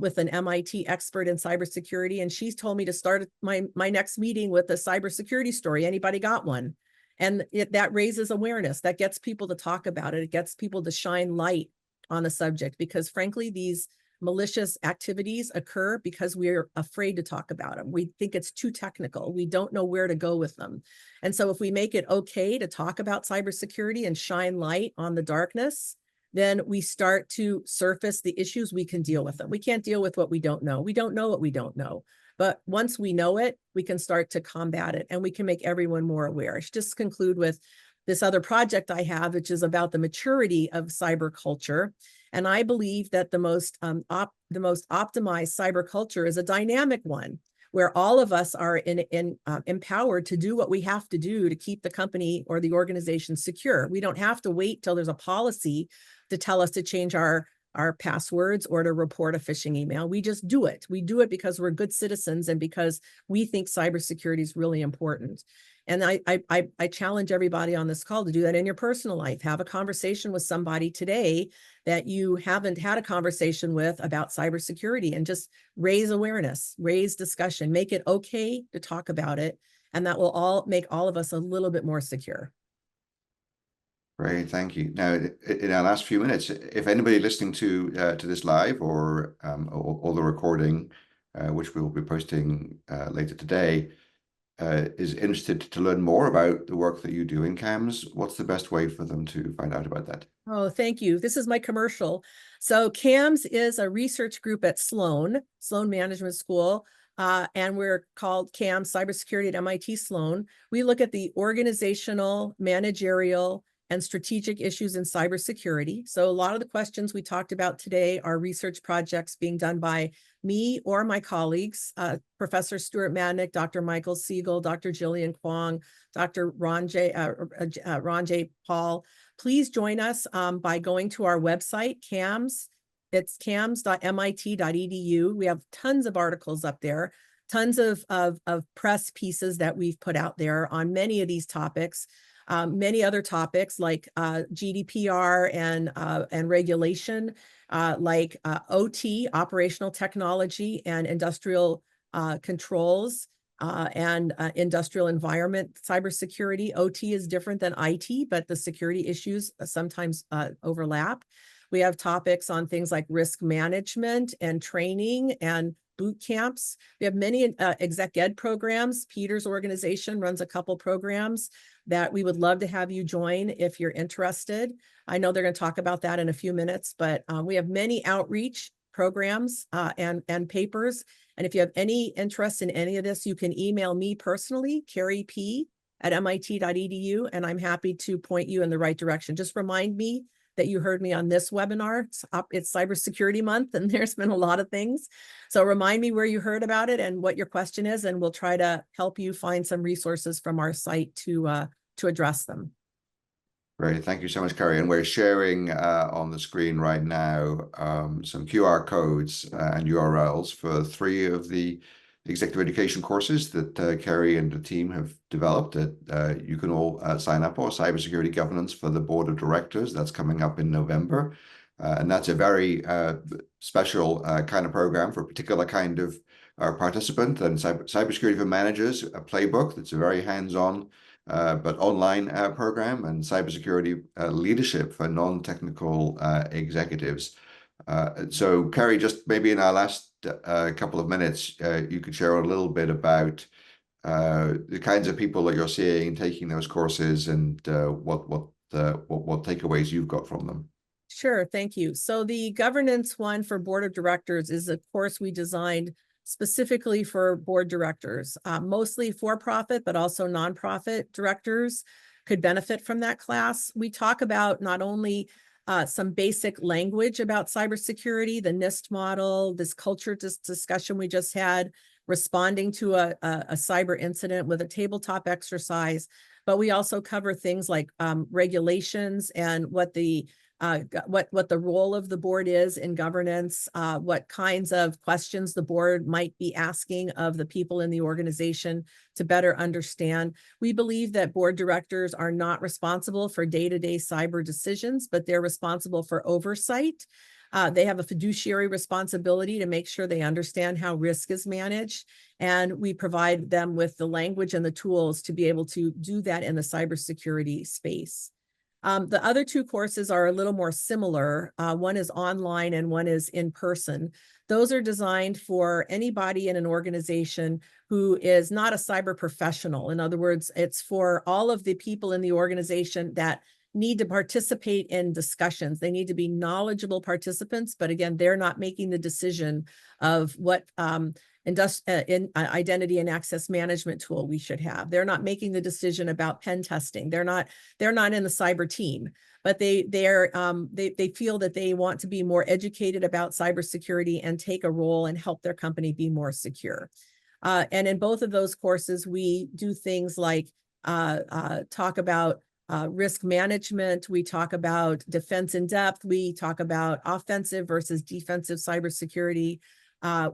with an MIT expert in cybersecurity, and she's told me to start my next meeting with a cybersecurity story. Anybody got one? And that raises awareness. That gets people to talk about it. It gets people to shine light on the subject, because frankly, these malicious activities occur because we're afraid to talk about them. We think it's too technical. We don't know where to go with them. And so if we make it okay to talk about cybersecurity and shine light on the darkness, then we start to surface the issues. We can deal with them. We can't deal with what we don't know. We don't know what we don't know. But once we know it, we can start to combat it, and we can make everyone more aware. I should just conclude with this other project I have, which is about the maturity of cyber culture. And I believe that the most optimized cyber culture is a dynamic one, where all of us are empowered to do what we have to do to keep the company or the organization secure. We don't have to wait till there's a policy to tell us to change our passwords or to report a phishing email. We just do it. We do it because we're good citizens and because we think cybersecurity is really important. And I challenge everybody on this call to do that in your personal life. Have a conversation with somebody today that you haven't had a conversation with about cybersecurity, and just raise awareness, raise discussion, make it okay to talk about it. And that will all make all of us a little bit more secure. Great, thank you. Now, in our last few minutes, if anybody listening to this live or the recording, which we will be posting later today, is interested to learn more about the work that you do in CAMS, what's the best way for them to find out about that? Oh, thank you. This is my commercial. So CAMS is a research group at Sloan Management School, and we're called CAMS Cybersecurity at MIT Sloan. We look at the organizational, managerial, and strategic issues in cybersecurity. So a lot of the questions we talked about today are research projects being done by me or my colleagues, Professor Stuart Madnick, Dr. Michael Siegel, Dr. Jillian Kwong, Dr. Ron J. Paul. Please join us by going to our website, CAMS. It's cams.mit.edu. We have tons of articles up there, tons of press pieces that we've put out there on many of these topics. Many other topics like GDPR and regulation, like OT, operational technology, and industrial controls, and industrial environment cybersecurity. OT is different than IT, but the security issues sometimes overlap. We have topics on things like risk management and training and boot camps. We have many exec ed programs. Peter's organization runs a couple programs that we would love to have you join if you're interested. I know they're going to talk about that in a few minutes, but we have many outreach programs and papers. And if you have any interest in any of this, you can email me personally, Keri P. at mit.edu, and I'm happy to point you in the right direction. Just remind me that you heard me on this webinar. It's Cybersecurity Month, and there's been a lot of things. So remind me where you heard about it and what your question is, and we'll try to help you find some resources from our site to address them. Great, thank you so much, Keri. And we're sharing on the screen right now some QR codes and URLs for 3 of the executive education courses that Keri and the team have developed that you can all sign up for. Cybersecurity Governance for the Board of Directors, that's coming up in November. And that's a very special kind of program for a particular kind of participant. And Cybersecurity for Managers, a playbook that's a very hands-on but online program and cybersecurity leadership for non-technical executives. So Keri, just maybe in our last couple of minutes, you could share a little bit about the kinds of people that you're seeing taking those courses and what takeaways you've got from them. Sure, thank you. So the governance one for board of directors is a course we designed specifically for board directors, mostly for-profit, but also nonprofit directors could benefit from that class. We talk about not only some basic language about cybersecurity, the NIST model, this culture discussion we just had, responding to a cyber incident with a tabletop exercise, but we also cover things like regulations and what the role of the board is in governance, what kinds of questions the board might be asking of the people in the organization to better understand. We believe that board directors are not responsible for day-to-day cyber decisions, but they're responsible for oversight. They have a fiduciary responsibility to make sure they understand how risk is managed, and we provide them with the language and the tools to be able to do that in the cybersecurity space. The other two courses are a little more similar. One is online and one is in person. Those are designed for anybody in an organization who is not a cyber professional. In other words, it's for all of the people in the organization that need to participate in discussions. They need to be knowledgeable participants, but again, they're not making the decision of what identity and access management tool we should have. They're not making the decision about pen testing. They're not in the cyber team, but they feel that they want to be more educated about cybersecurity and take a role and help their company be more secure. And in both of those courses, we do things like talk about risk management. We talk about defense in depth. We talk about offensive versus defensive cybersecurity.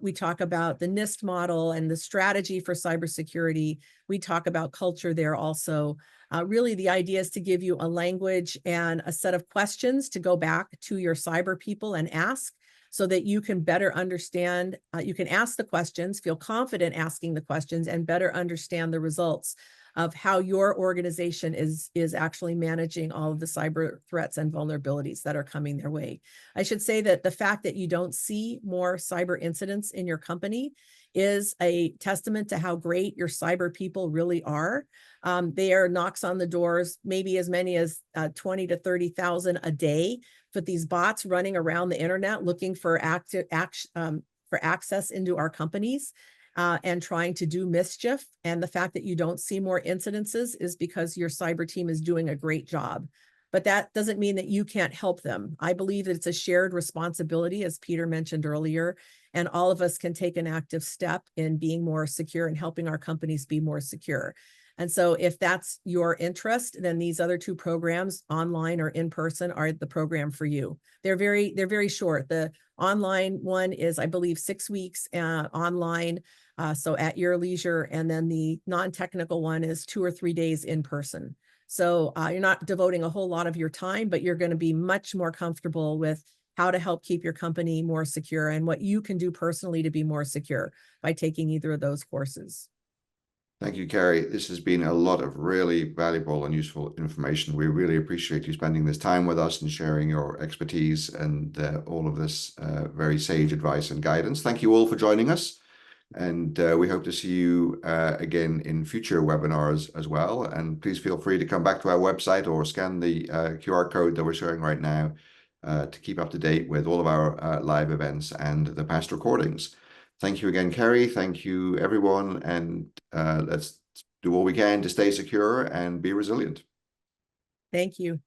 We talk about the NIST model and the strategy for cybersecurity. We talk about culture there also. Really, the idea is to give you a language and a set of questions to go back to your cyber people and ask, so that you can better understand, you can ask the questions, feel confident asking the questions, and better understand the results of how your organization is actually managing all of the cyber threats and vulnerabilities that are coming their way. I should say that the fact that you don't see more cyber incidents in your company is a testament to how great your cyber people really are. They are knocks on the doors, maybe as many as 20 to 30,000 a day, with these bots running around the internet looking for access into our companies. And trying to do mischief. And the fact that you don't see more incidences is because your cyber team is doing a great job. But that doesn't mean that you can't help them. I believe that it's a shared responsibility, as Peter mentioned earlier, and all of us can take an active step in being more secure and helping our companies be more secure. And so if that's your interest, then these other two programs, online or in person, are the program for you. They're very short. The online one is, I believe, 6 weeks online, so at your leisure. And then the non-technical one is 2 or 3 days in person. So you're not devoting a whole lot of your time, but you're going to be much more comfortable with how to help keep your company more secure and what you can do personally to be more secure by taking either of those courses. Thank you, Keri. This has been a lot of really valuable and useful information. We really appreciate you spending this time with us and sharing your expertise and all of this very sage advice and guidance. Thank you all for joining us. And we hope to see you again in future webinars as well. And please feel free to come back to our website or scan the QR code that we're showing right now to keep up to date with all of our live events and the past recordings. Thank you again, Keri. Thank you, everyone. And let's do all we can to stay secure and be resilient. Thank you.